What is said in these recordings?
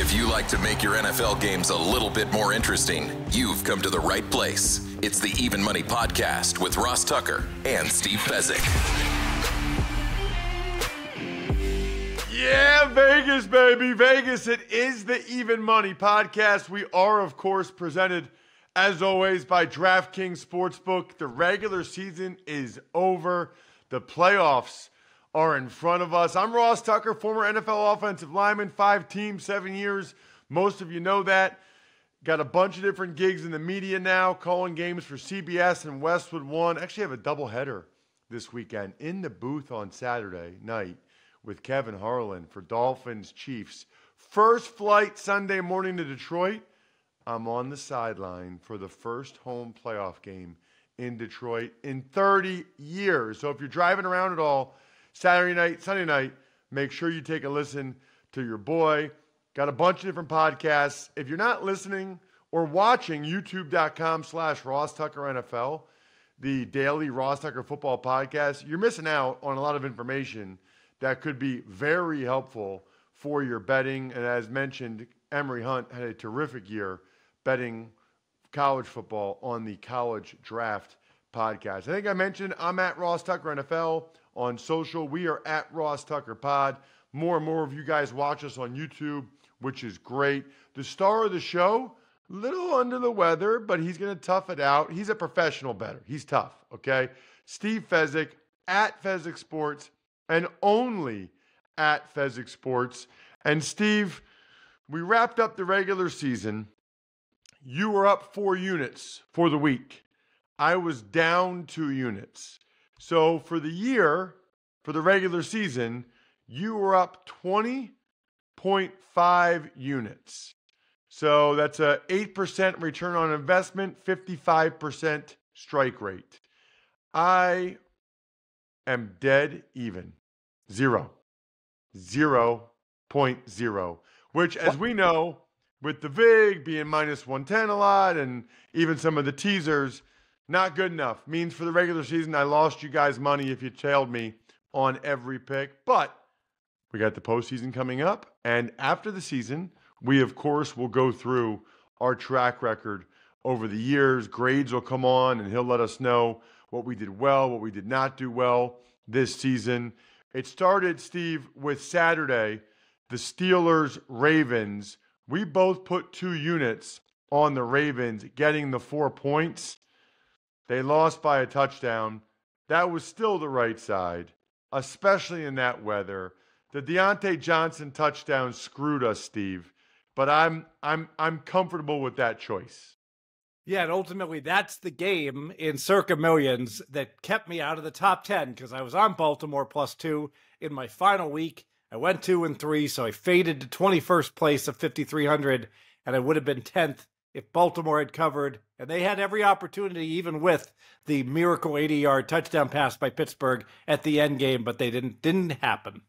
If you like to make your NFL games a little bit more interesting, you've come to the right place. It's the Even Money Podcast with Ross Tucker and Steve Fezzik. Yeah, Vegas, baby. Vegas. It is the Even Money Podcast. We are, of course, presented, as always, by DraftKings Sportsbook. The regular season is over. The playoffs are in front of us. I'm Ross Tucker, former NFL offensive lineman, 5 teams, 7 years. Most of you know that. Got a bunch of different gigs in the media now, calling games for CBS and Westwood One. Actually have a doubleheader this weekend in the booth on Saturday night with Kevin Harlan for Dolphins Chiefs. First flight Sunday morning to Detroit. I'm on the sideline for the first home playoff game in Detroit in 30 years. So if you're driving around at all, Saturday night, Sunday night, make sure you take a listen to your boy. Got a bunch of different podcasts. If you're not listening or watching, youtube.com/Ross Tucker NFL, the daily Ross Tucker football podcast, you're missing out on a lot of information that could be very helpful for your betting. And as mentioned, Emory Hunt had a terrific year betting college football on the College Draft podcast. I think I mentioned I'm at Ross Tucker NFL on social. We are at Ross Tucker Pod. More and more of you guys watch us on YouTube, which is great. The star of the show, a little under the weather, but he's going to tough it out. He's a professional bettor. He's tough, okay? Steve Fezzik, at Fezzik Sports, and only at Fezzik Sports. And Steve, we wrapped up the regular season. You were up 4 units for the week. I was down 2 units. So for the year, for the regular season, you were up 20.5 units. So that's a 8% return on investment, 55% strike rate. I am dead even. 0.0, which, as we know, with the VIG being minus 110 a lot and even some of the teasers, not good enough. Means for the regular season, I lost you guys money if you tailed me on every pick. But we got the postseason coming up. And after the season, we, of course, will go through our track record over the years. Grades will come on, and he'll let us know what we did well, what we did not do well this season. It started, Steve, with Saturday, the Steelers-Ravens. We both put 2 units on the Ravens, getting the 4 points. They lost by a touchdown. That was still the right side, especially in that weather. The Deontay Johnson touchdown screwed us, Steve, but I'm comfortable with that choice. Yeah, and ultimately that's the game in circa millions that kept me out of the top 10 because I was on Baltimore +2 in my final week. I went 2-3, so I faded to 21st place of 5,300, and I would have been 10th if Baltimore had covered, and they had every opportunity, even with the miracle 80-yard touchdown pass by Pittsburgh at the end game, but they didn't happen.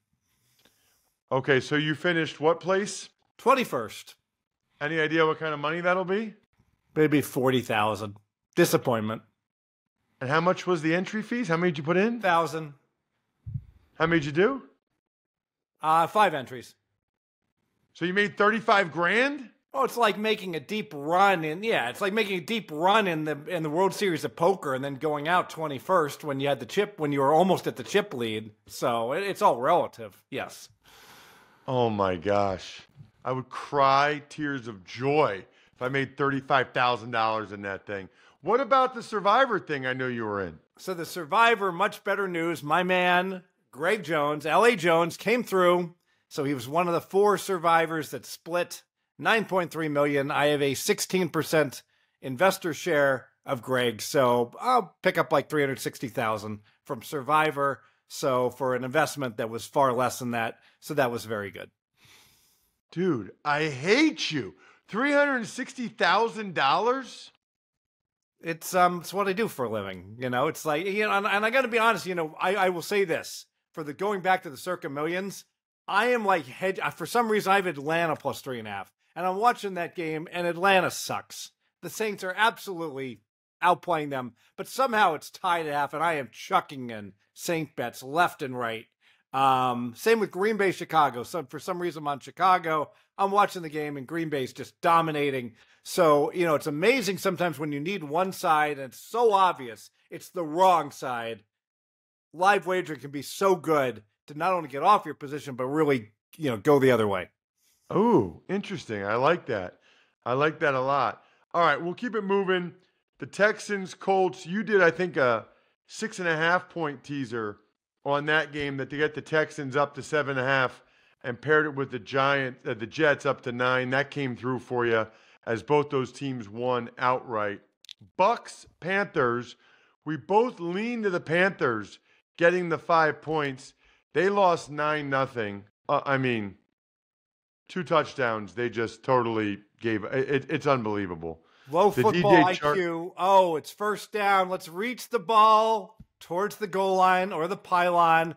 Okay, so you finished what place? 21st. Any idea what kind of money that'll be? Maybe 40,000. Disappointment. And how much was the entry fees? How many did you put in? 1,000. How many did you do? 5 entries. So you made 35 grand? Oh, it's like making a deep run it's like making a deep run in the World Series of Poker and then going out 21st when you had the chip, when you were almost at the chip lead. So it's all relative. Yes. Oh my gosh. I would cry tears of joy if I made $35,000 in that thing. What about the Survivor thing I know you were in? So the Survivor, much better news. My man, Greg Jones, L.A. Jones, came through. So he was one of the 4 survivors that split $9.3 million. I have a 16% investor share of Greg. So I'll pick up like $360,000 from Survivor. So for an investment that was far less than that. So that was very good. Dude, I hate you. $360,000? It's what I do for a living. You know, it's like, you know, and I got to be honest, you know, I will say this for the going back to the circa millions. I am like for some reason I have Atlanta +3.5. And I'm watching that game, and Atlanta sucks. The Saints are absolutely outplaying them, but somehow it's tied at half, and I am chucking in Saint bets left and right. Same with Green Bay, Chicago. So for some reason I'm on Chicago. I'm watching the game and Green Bay's just dominating. So, it's amazing sometimes when you need one side and it's so obvious it's the wrong side. Live wagering can be so good to not only get off your position, but really, go the other way. Oh, interesting. I like that. I like that a lot. All right, we'll keep it moving. The Texans, Colts, you did, I think, a 6.5-point teaser on that game that to get the Texans up to 7.5 and paired it with the Jets up to 9. That came through for you as both those teams won outright. Bucks, Panthers, we both leaned to the Panthers getting the 5 points. They lost 9-0. 2 touchdowns. They just totally gave it. It's unbelievable. Low football IQ. Oh, it's first down. Let's reach the ball towards the goal line or the pylon.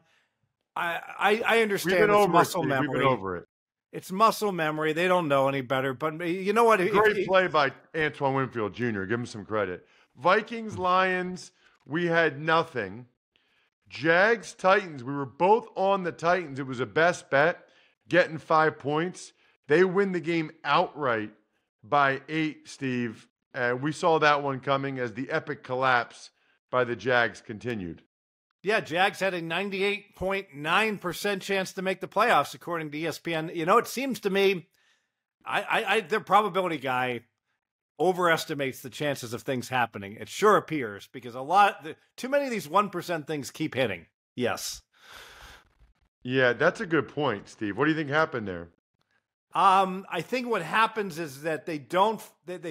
I understand it's muscle memory. We've been over it. It's muscle memory. They don't know any better. But you know what? Great play by Antoine Winfield Jr. Give him some credit. Vikings, Lions, we had nothing. Jags, Titans, we were both on the Titans. It was a best bet, getting 5 points. They win the game outright by 8, Steve. We saw that one coming as the epic collapse by the Jags continued. Yeah, Jags had a 98.9% chance to make the playoffs, according to ESPN. It seems to me, their probability guy overestimates the chances of things happening. It sure appears, because too many of these 1% things keep hitting. Yes. Yeah, that's a good point, Steve. What do you think happened there? I think what happens is that they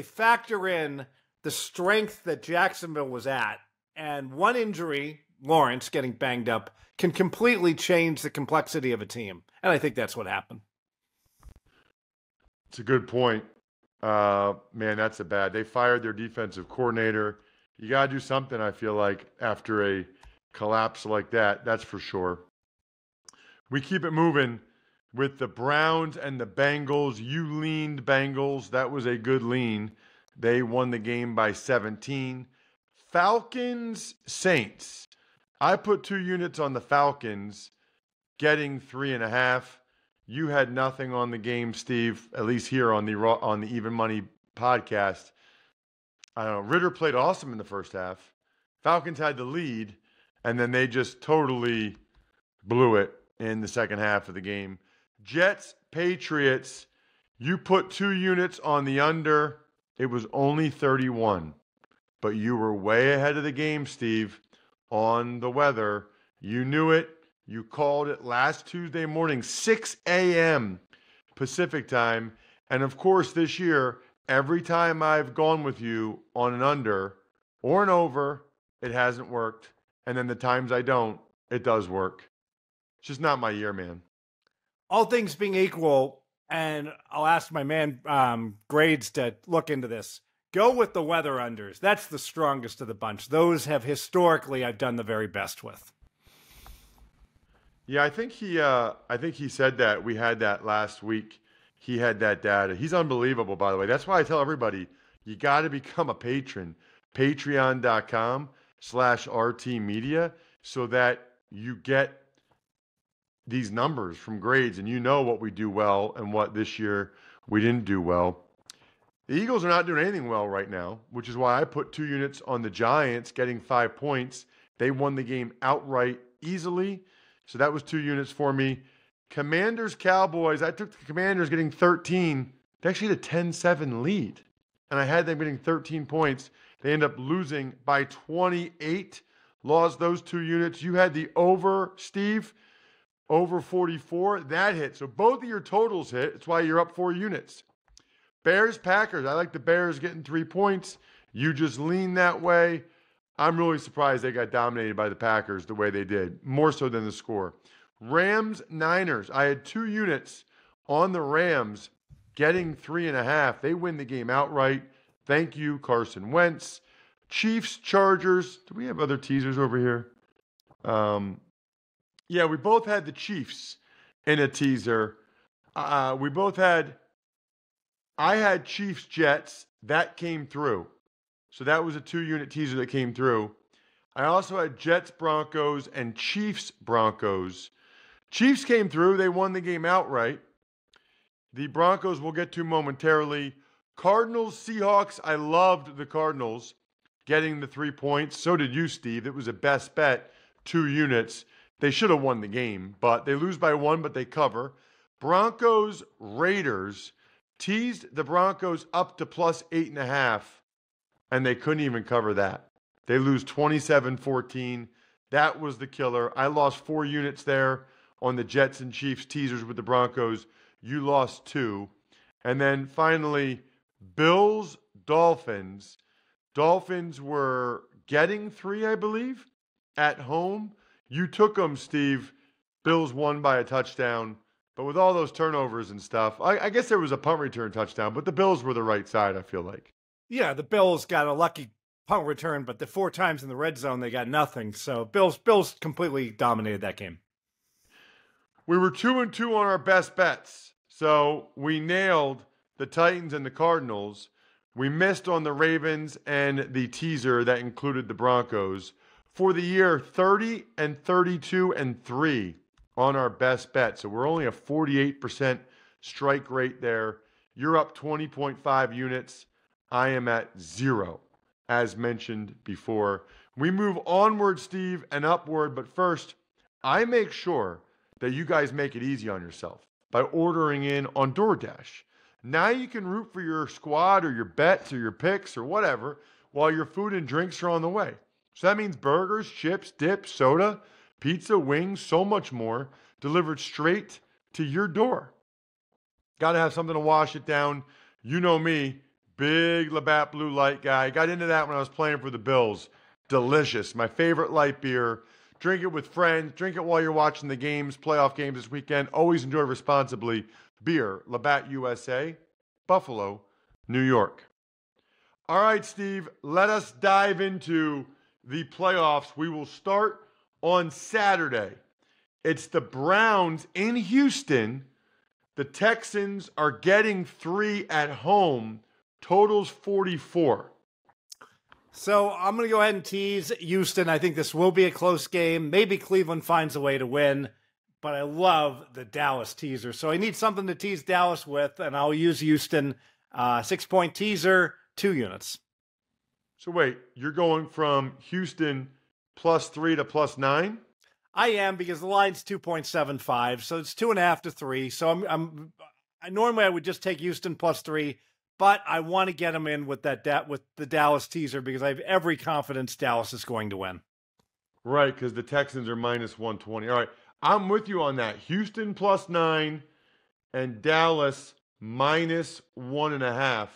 factor in the strength that Jacksonville was at, and one injury, Lawrence getting banged up, can completely change the complexity of a team. And I think that's what happened. It's a good point. Man, that's bad. They fired their defensive coordinator. You got to do something, I feel like, after a collapse like that. That's for sure. We keep it moving with the Browns and the Bengals. You leaned Bengals. That was a good lean. They won the game by 17. Falcons, Saints. I put 2 units on the Falcons, getting 3.5. You had nothing on the game, Steve, at least here on the Even Money podcast. I don't know. Ritter played awesome in the first half. Falcons had the lead, and then they just totally blew it in the second half of the game. Jets, Patriots, you put 2 units on the under. It was only 31. But you were way ahead of the game, Steve, on the weather. You knew it. You called it last Tuesday morning, 6 a.m. Pacific time. And of course, this year, every time I've gone with you on an under or an over, it hasn't worked. And then the times I don't, it does work. It's just not my year, man. All things being equal, and I'll ask my man Grades to look into this. Go with the weather unders. That's the strongest of the bunch. Those have historically I've done the very best with. Yeah, I think he said that. We had that last week. He had that data. He's unbelievable, by the way. That's why I tell everybody, you got to become a patron. Patreon.com/RTmedia so that you get these numbers from Grades and you know what we do well and what this year we didn't do well. The Eagles are not doing anything well right now, which is why I put 2 units on the Giants getting 5 points. They won the game outright easily. So that was 2 units for me. Commanders, Cowboys, I took the Commanders getting 13. They actually had a 10-7 lead. And I had them getting 13 points. They end up losing by 28. Lost those 2 units. You had the over, Steve, over 44. That hit. So both of your totals hit. That's why you're up 4 units. Bears, Packers. I like the Bears getting 3 points. You just lean that way. I'm really surprised they got dominated by the Packers the way they did, more so than the score. Rams, Niners. I had 2 units on the Rams getting 3.5. They win the game outright. Thank you, Carson Wentz. Chiefs, Chargers. Do we have other teasers over here? Yeah, we both had the Chiefs in a teaser. I had Chiefs, Jets. That came through. So that was a 2-unit teaser that came through. I also had Jets, Broncos, and Chiefs, Broncos. Chiefs came through. They won the game outright. The Broncos we'll get to momentarily. Cardinals, Seahawks. I loved the Cardinals getting the 3 points. So did you, Steve. It was a best bet, 2 units. They should have won the game, but they lose by 1, but they cover. Broncos, Raiders. Teased the Broncos up to plus 8.5, and they couldn't even cover that. They lose 27-14. That was the killer. I lost 4 units there on the Jets and Chiefs teasers with the Broncos. You lost 2. And then finally, Bills, Dolphins. Dolphins were getting 3, I believe, at home. You took them, Steve. Bills won by a touchdown. But with all those turnovers and stuff, I guess there was a punt return touchdown, but the Bills were the right side, I feel like. Yeah, the Bills got a lucky punt return, but the 4 times in the red zone, they got nothing. So Bills completely dominated that game. We were 2-2 on our best bets. So we nailed the Titans and the Cardinals. We missed on the Ravens and the teaser that included the Broncos. For the year, 30 and 32 and 3 on our best bet. So we're only a 48% strike rate there. You're up 20.5 units. I am at 0, as mentioned before. We move onward, Steve, and upward. But first, I make sure that you guys make it easy on yourself by ordering in on DoorDash. Now you can root for your squad or your bets or your picks or whatever while your food and drinks are on the way. So that means burgers, chips, dips, soda, pizza, wings, so much more delivered straight to your door. Got to have something to wash it down. You know me, big Labatt Blue Light guy. Got into that when I was playing for the Bills. Delicious. My favorite light beer. Drink it with friends. Drink it while you're watching the games, playoff games this weekend. Always enjoy responsibly. Beer, Labatt USA, Buffalo, New York. All right, Steve, let us dive into the playoffs. We will start on Saturday. It's the Browns in Houston. The Texans are getting 3 at home. Totals 44. So I'm going to go ahead and tease Houston. I think this will be a close game. Maybe Cleveland finds a way to win, but I love the Dallas teaser. So I need something to tease Dallas with, and I'll use Houston. 6-point teaser, 2 units. So wait, you're going from Houston plus 3 to plus 9? I am, because the line's 2.75, so it's 2.5 to 3. So I normally I would just take Houston plus 3, but I want to get them in with with the Dallas teaser because I have every confidence Dallas is going to win. Right, because the Texans are minus 120. All right, I'm with you on that. Houston plus 9 and Dallas minus 1.5.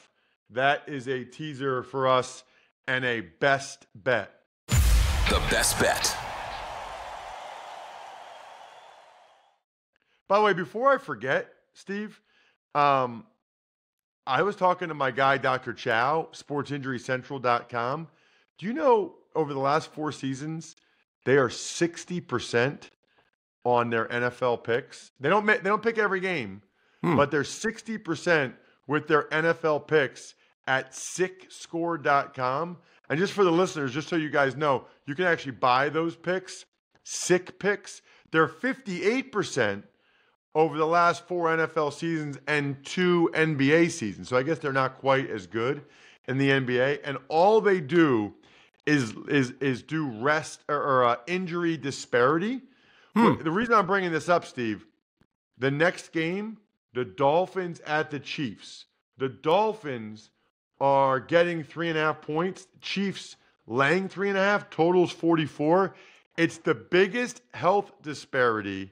That is a teaser for us and a best bet. The best bet. By the way, before I forget, Steve, I was talking to my guy, Dr. Chow, sportsinjurycentral.com. Do you know over the last 4 seasons, they are 60% on their NFL picks? They don't pick every game, but they're 60% with their NFL picks at sickscore.com. And just for the listeners, just so you guys know, you can actually buy those picks, sick picks. They're 58% over the last 4 NFL seasons and 2 NBA seasons. So I guess they're not quite as good in the NBA. And all they do is do rest or injury disparity. The reason I'm bringing this up, Steve, the next game, the Dolphins at the Chiefs. The Dolphins are getting 3.5 points. Chiefs laying 3.5. Totals 44. It's the biggest health disparity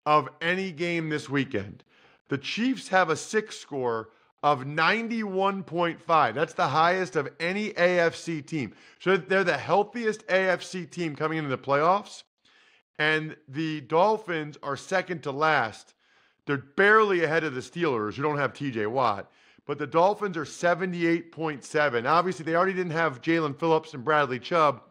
of any game this weekend. The Chiefs have a 6 score of 91.5. That's the highest of any AFC team. So they're the healthiest AFC team coming into the playoffs. And the Dolphins are second to last. They're barely ahead of the Steelers, who don't have TJ Watt. But the Dolphins are 78.7. Obviously, they already didn't have Jalen Phillips and Bradley Chubb.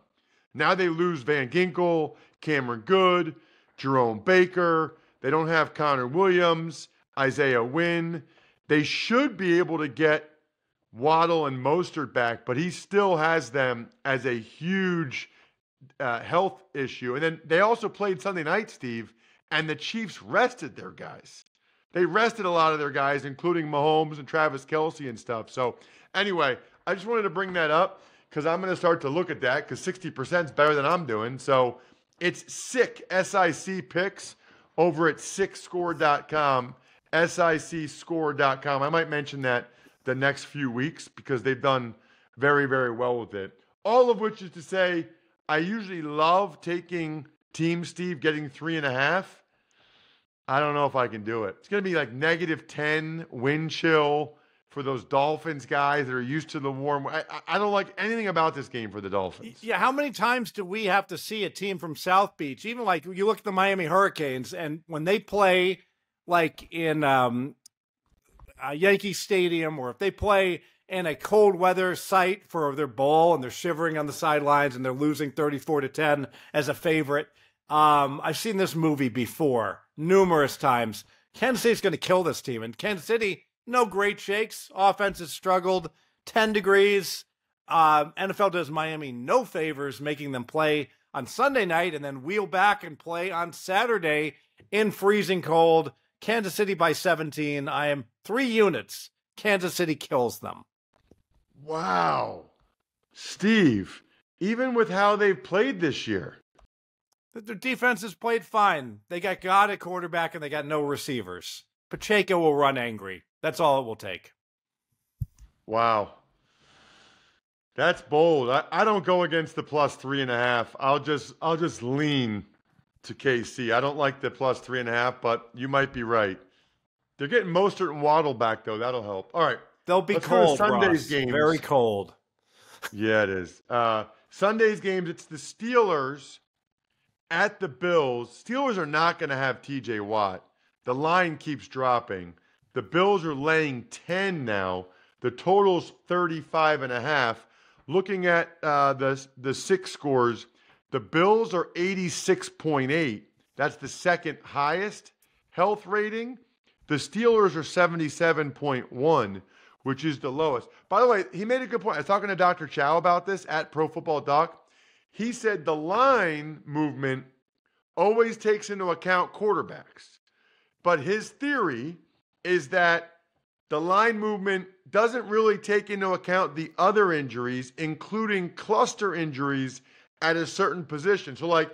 Now they lose Van Ginkel, Cameron Good, Jerome Baker. They don't have Connor Williams, Isaiah Wynn. They should be able to get Waddle and Mostert back, but he still has them as a huge health issue. And then they also played Sunday night, Steve, and the Chiefs rested their guys. they rested a lot of their guys, including Mahomes and Travis Kelce and stuff. So anyway, I just wanted to bring that up because I'm going to start to look at that because 60% is better than I'm doing. So it's SICK, SIC picks over at sickscore.com, sicscore.com. I might mention that the next few weeks because they've done very, very well with it. All of which is to say, I usually love taking Team Steve getting 3.5. I don't know if I can do it. It's going to be like -10 wind chill for those Dolphins guys that are used to the warm. I don't like anything about this game for the Dolphins. Yeah, how many times do we have to see a team from South Beach? Even like you look at the Miami Hurricanes, and when they play like in Yankee Stadium, or if they play in a cold weather site for their bowl and they're shivering on the sidelines and they're losing 34-10 as a favorite. I've seen this movie before numerous times. Kansas City's going to kill this team. And Kansas City, no great shakes. Offense has struggled. 10 degrees. NFL does Miami no favors, making them play on Sunday night and then wheel back and play on Saturday in freezing cold. Kansas City by 17. I am 3 units. Kansas City kills them. Wow. Steve, even with how they've played this year. Their defense has played fine. They got God at quarterback and they got no receivers. Pacheco will run angry. That's all it will take. Wow. That's bold. I don't go against the +3.5. I'll just lean to KC. I don't like the +3.5, but you might be right. They're getting Mostert and Waddle back, though. That'll help. All right. They'll be Let's cold, Sunday's Ross. games. Very cold. Yeah, it is. Sunday's games, it's the Steelers at the Bills. Steelers are not going to have TJ Watt. The line keeps dropping. The Bills are laying 10 now. The total's 35.5. Looking at the 6 scores, the Bills are 86.8. That's the second highest health rating. The Steelers are 77.1, which is the lowest. By the way, he made a good point. I was talking to Dr. Chow about this at Pro Football Doc. He said the line movement always takes into account quarterbacks. But his theory is that the line movement doesn't really take into account the other injuries, including cluster injuries at a certain position. So, like,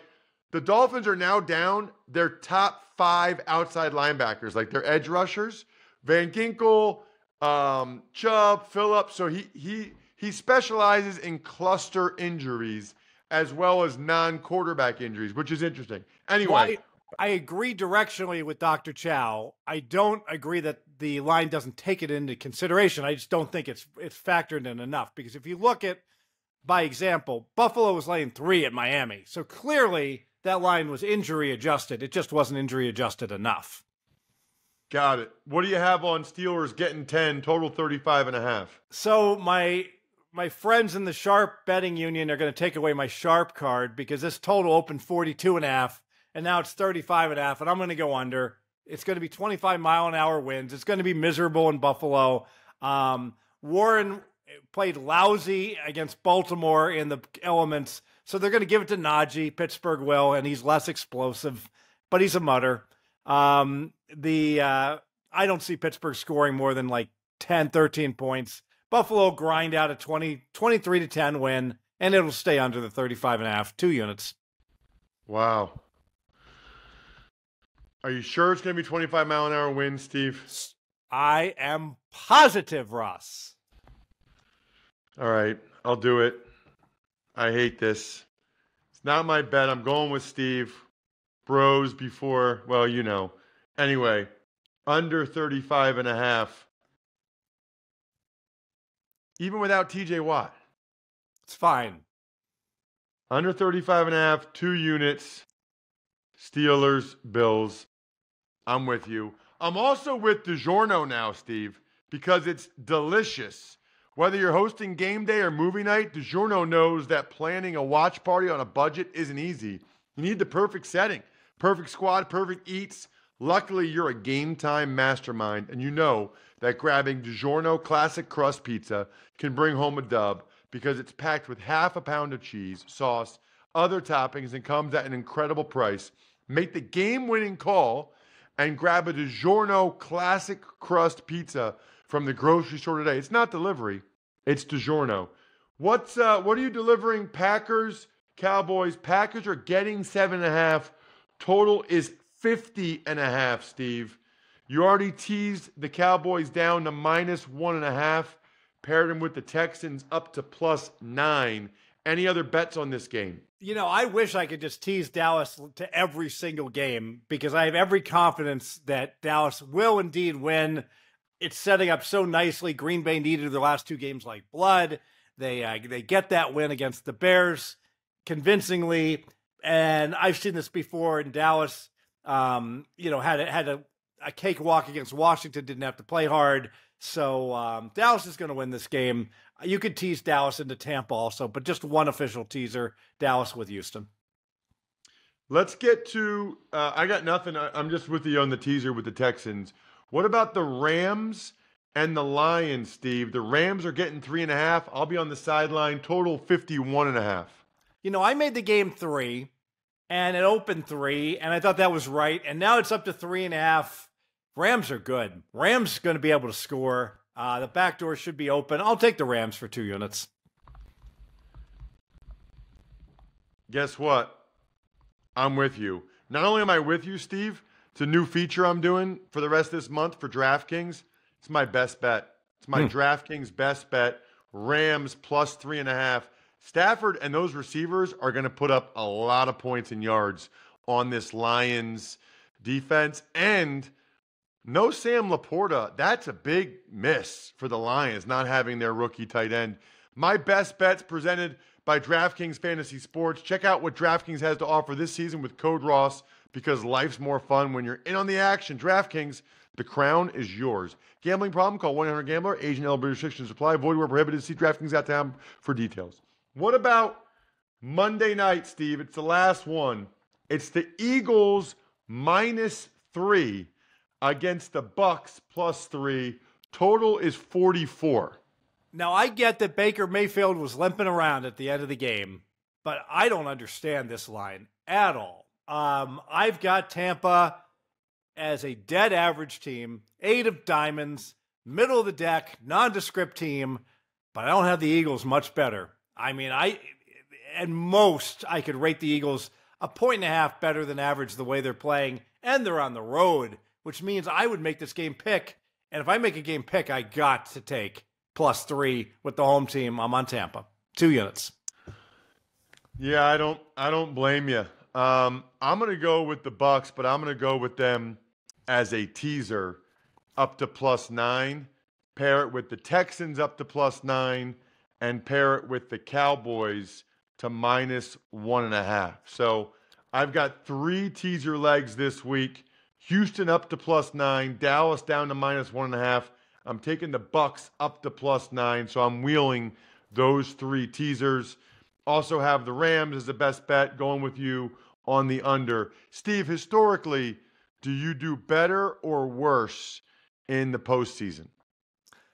the Dolphins are now down their top 5 outside linebackers, like their edge rushers, Van Ginkel, Chubb, Phillips. So he specializes in cluster injuries as well as non-quarterback injuries, which is interesting. Anyway. Well, I agree directionally with Dr. Chow. I don't agree that the line doesn't take it into consideration. I just don't think it's factored in enough. Because if you look at, by example, Buffalo was laying 3 at Miami. So clearly that line was injury adjusted. It just wasn't injury adjusted enough. Got it. What do you have on Steelers getting 10, total 35.5? So my friends in the Sharp betting union are going to take away my Sharp card because this total opened 42.5 and now it's 35.5 and I'm going to go under. It's going to be 25-mile-an-hour winds. It's going to be miserable in Buffalo. Warren played lousy against Baltimore in the elements, so they're going to give it to Najee. Pittsburgh will, and he's less explosive, but he's a mutter. I don't see Pittsburgh scoring more than like 10, 13 points. Buffalo grind out a 23-10 win, and it'll stay under the 35.5, 2 units. Wow. Are you sure it's going to be 25-mile-an-hour winds, Steve? I am positive, Ross. All right, I'll do it. I hate this. It's not my bet. I'm going with Steve. Bros before, well, you know. Anyway, under 35.5. Even without TJ Watt. It's fine. Under 35.5, 2 units. Steelers, Bills. I'm with you. I'm also with DiGiorno now, Steve, because it's delicious. Whether you're hosting game day or movie night, DiGiorno knows that planning a watch party on a budget isn't easy. You need the perfect setting, perfect squad, perfect eats. Luckily, you're a game time mastermind, and you know that grabbing DiGiorno classic crust pizza can bring home a dub because it's packed with half a pound of cheese, sauce, other toppings, and comes at an incredible price. Make the game-winning call and grab a DiGiorno classic crust pizza from the grocery store today. It's not delivery, it's DiGiorno. What are you delivering? Packers, Cowboys. Packers are getting 7.5. Total is 50.5, Steve. You already teased the Cowboys down to -1.5. Paired them with the Texans up to +9. Any other bets on this game? You know, I wish I could just tease Dallas to every single game because I have every confidence that Dallas will indeed win. It's setting up so nicely. Green Bay needed their last two games like blood. They get that win against the Bears convincingly, and I've seen this before in Dallas. Had a cakewalk against Washington, didn't have to play hard. So Dallas is going to win this game. You could tease Dallas into Tampa also, but just one official teaser, Dallas with Houston. Let's get to, I got nothing. I'm just with you on the teaser with the Texans. What about the Rams and the Lions, Steve? The Rams are getting 3.5. I'll be on the sideline. Total 51.5. You know, I made the game 3, and it opened 3, and I thought that was right. And now it's up to 3.5. Rams are good. Rams going to be able to score. The back door should be open. I'll take the Rams for 2 units. Guess what? I'm with you. Not only am I with you, Steve, it's a new feature I'm doing for the rest of this month for DraftKings. It's my best bet. It's my DraftKings best bet. Rams plus 3.5. Stafford and those receivers are going to put up a lot of points and yards on this Lions defense. And no Sam Laporta. That's a big miss for the Lions, not having their rookie tight end. My best bets presented by DraftKings Fantasy Sports. Check out what DraftKings has to offer this season with code Ross, because life's more fun when you're in on the action. DraftKings, the crown is yours. Gambling problem? Call 1-800-GAMBLER. Age and eligibility restrictions apply. Void where prohibited. See DraftKings.com for details. What about Monday night, Steve? It's the last one. It's the Eagles -3 against the Bucs +3. Total is 44. Now, I get that Baker Mayfield was limping around at the end of the game, but I don't understand this line at all. I've got Tampa as a dead average team, 8 of diamonds, middle of the deck, nondescript team, but I don't have the Eagles much better. I mean, at most, I could rate the Eagles 1.5 better than average the way they're playing, and they're on the road, which means I would make this game pick. And if I make a game pick, I got to take +3 with the home team. I'm on Tampa. 2 units. Yeah, I don't blame you. I'm going to go with the Bucs, but I'm going to go with them as a teaser up to +9. Pair it with the Texans up to +9, and pair it with the Cowboys to -1.5. So I've got 3 teaser legs this week. Houston up to +9, Dallas down to -1.5. I'm taking the Bucs up to +9, so I'm wheeling those 3 teasers. Also have the Rams as the best bet, going with you on the under. Steve, historically, do you do better or worse in the postseason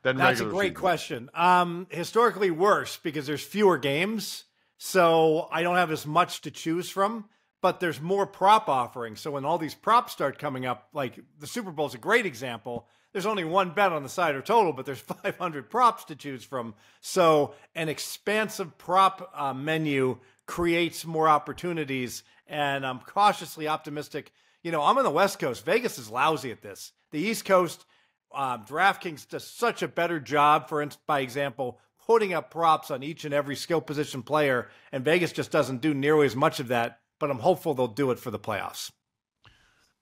than That's a regular great season? question. Historically worse because there's fewer games, so I don't have as much to choose from. But there's more prop offerings. So when all these props start coming up, like the Super Bowl is a great example, there's only one bet on the side or total, but there's 500 props to choose from. So an expansive prop menu creates more opportunities, and I'm cautiously optimistic. You know, I'm on the West Coast. Vegas is lousy at this. The East Coast, DraftKings does such a better job, by example, putting up props on each and every skill position player, and Vegas just doesn't do nearly as much of that. But I'm hopeful they'll do it for the playoffs.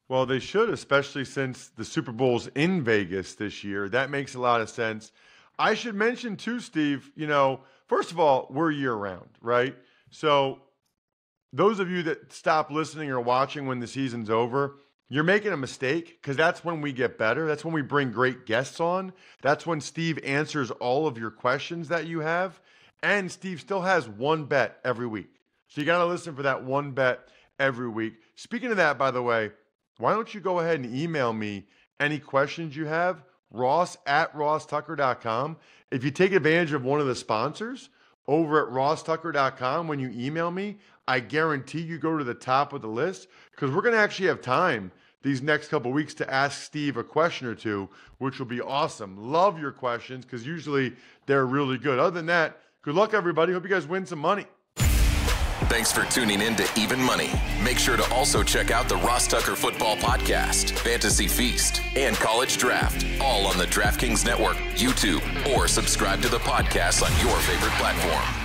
Well, they should, especially since the Super Bowl's in Vegas this year. That makes a lot of sense. I should mention too, Steve, you know, first of all, we're year-round, right? So those of you that stop listening or watching when the season's over, you're making a mistake, because that's when we get better. That's when we bring great guests on. That's when Steve answers all of your questions that you have. And Steve still has one bet every week. So you got to listen for that one bet every week. Speaking of that, by the way, why don't you go ahead and email me any questions you have, ross@rosstucker.com. If you take advantage of one of the sponsors over at rosstucker.com, when you email me, I guarantee you go to the top of the list, because we're going to actually have time these next couple weeks to ask Steve a question or two, which will be awesome. Love your questions because usually they're really good. Other than that, good luck, everybody. Hope you guys win some money. Thanks for tuning in to Even Money. Make sure to also check out the Ross Tucker Football Podcast, Fantasy Feast, and College Draft, all on the DraftKings Network, YouTube, or subscribe to the podcast on your favorite platform.